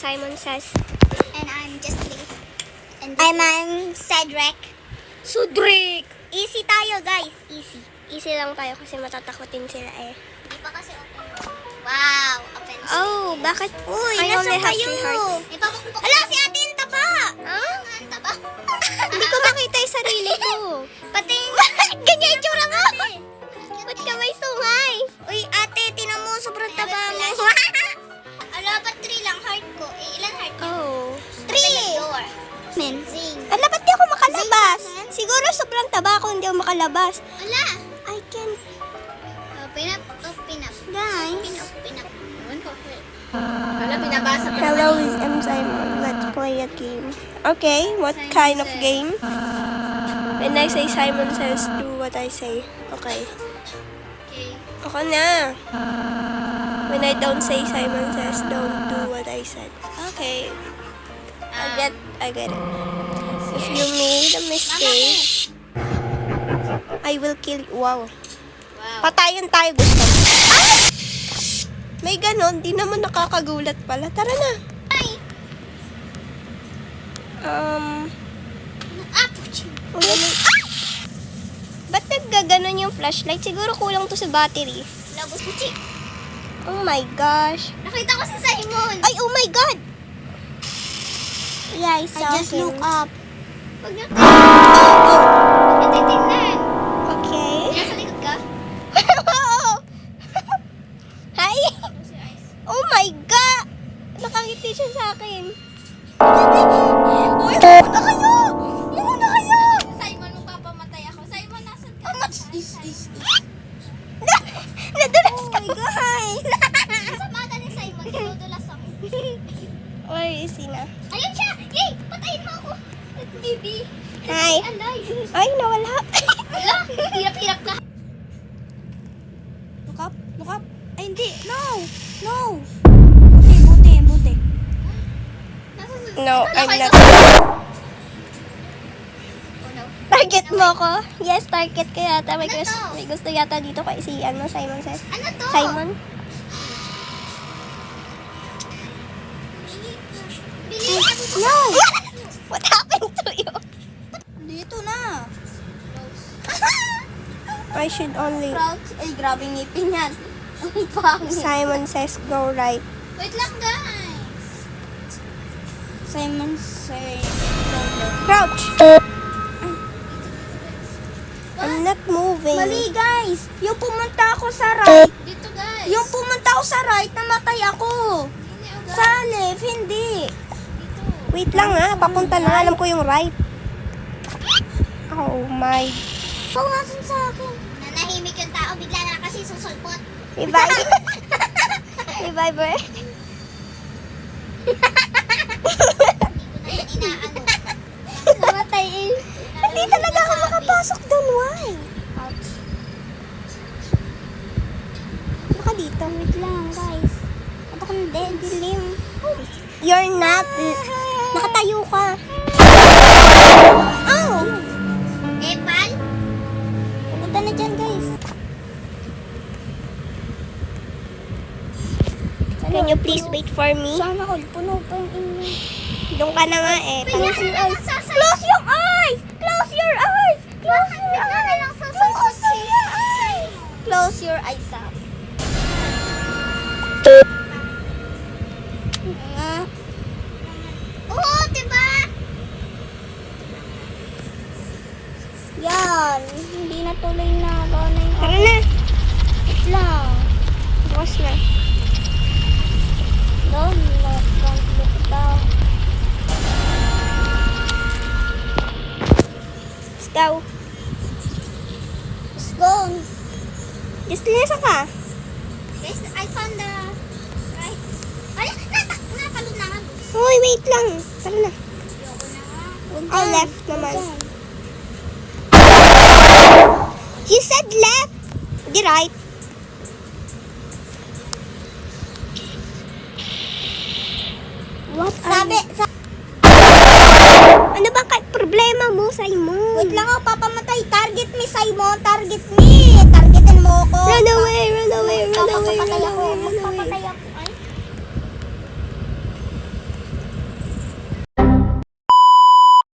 Simon Says. And I'm Justly. And I'm Cedric. Sudrick! Easy tayo, guys. Easy. Easy lang tayo kasi matatakotin sila eh. Hindi pa kasi open. Wow, offensive. Oh, bakit? Uy, I nasa only have kayo? 3 hearts. Ipapakpok. Ala, si ate yung taba! Huh? Ang taba. Hindi ko makita yung sarili ko. Pati Ganyan yung tsura mo! Ba't ka may sungay? Uy, ate, tinan mo, sobrang taba mo. Ala, ba't 3 lang heart ko? Eh, ilan heart ko? Oh. 3! Door. Men. Zing. Ala, ba't di ako makalabas? Siguro sobrang taba ako, hindi ako makalabas. Ala. I can... Open up, open up. Guys. Open up. Ewan ko. Ala, binabasa pa Hello, it's M. Simon. Let's play a game. Okay, what Simon kind of Says. game? When I say Simon Says, do what I say. Okay. Okay. Ako na. When I don't say Simon Says, don't do what I said. Okay. I get it. If you made a mistake, I will kill you. Wow. Wow. Patayan tayo, gusto mo. Ay! May ganon, di naman nakakagulat pala. Tara na. Ay! Apuchi! Ulan yung... Ah! Ba't naggaganon yung flashlight? Siguro kulang to sa battery. Labos puchi! Oh my gosh. Nakita ko si Simon! Ay, oh my god! Yeah, I saw I just him. look up. Huwag na Oh, oh. Huwag na titignan. Okay. Nasa likod ka? Hi! Si Ice. Oh my god! Nakangiti siya sa akin. Uy, pumunta kayo! Pumunta kayo! Simon, mapapamatay ako. Simon, nasan ka? Nadulas ka. Oh my god! Masama ka ni Simon. Tinudulas ako. Where is he na? Ayun siya! Yay! Patayin mo ako! Baby! Hi! Alive! Ay, nawala. Wala! Hirap-hirap ka! Look up? Look up? Ay, hindi. No! No! Buti. Nasa No, I'm not. Oh no. Target mo ko? Yes, target ka yata. May, Ano to? may gusto yata dito kay si Simon Says. Ano to? Simon? Bili! No! What happened to you? Dito na! I should only... Crouch. Ay, grabe ngipin yan. Ang pangit. Simon Says go right. Wait lang, guys. Simon says... Crouch! I'm not moving. Mali, guys. Yung pumunta ako sa right. Dito, guys. Yung pumunta ako sa right, namatay ako. Hindi, guys. Sa left, hindi. Dito. Wait lang ha, papunta na. Alam ko yung right. Oh my... Pawasan sa akin. Nanahimik yung tao, bigla na kasi susulpot. Revive. Reviver. Hindi ko na inaano. Namatay eh. Hindi talaga ako makapasok doon. Why? Ouch. Baka dito. Wait lang, guys. Ito kang dead. Dilim. You're not. Nakatayo ka. Oh! Epal? Pupunta na dyan, guys. Can you please wait for me? Sana all puno pa yung inyo. Doon ka na nga eh. Close your eyes! Close your eyes! Close your eyes! Close your eyes! Close your eyes! Close your eyes up. Oo, diba? Yan. Hindi na tuloy na. Gana yung Tara na. Wait lang. Bukas na. Don't look down. Let's go. Let's go. Just lesa ka. Guys, I found the right. Ay, natalon na nga. Uy, wait lang. Tara na. Ayoko na nga. Oh, left naman. You said left. Di right. What Sabi, ano bang problema mo, Simon? Wait lang ako, papamatay. Target me, Simon. Target me. Targetin mo ako. Run away, run away.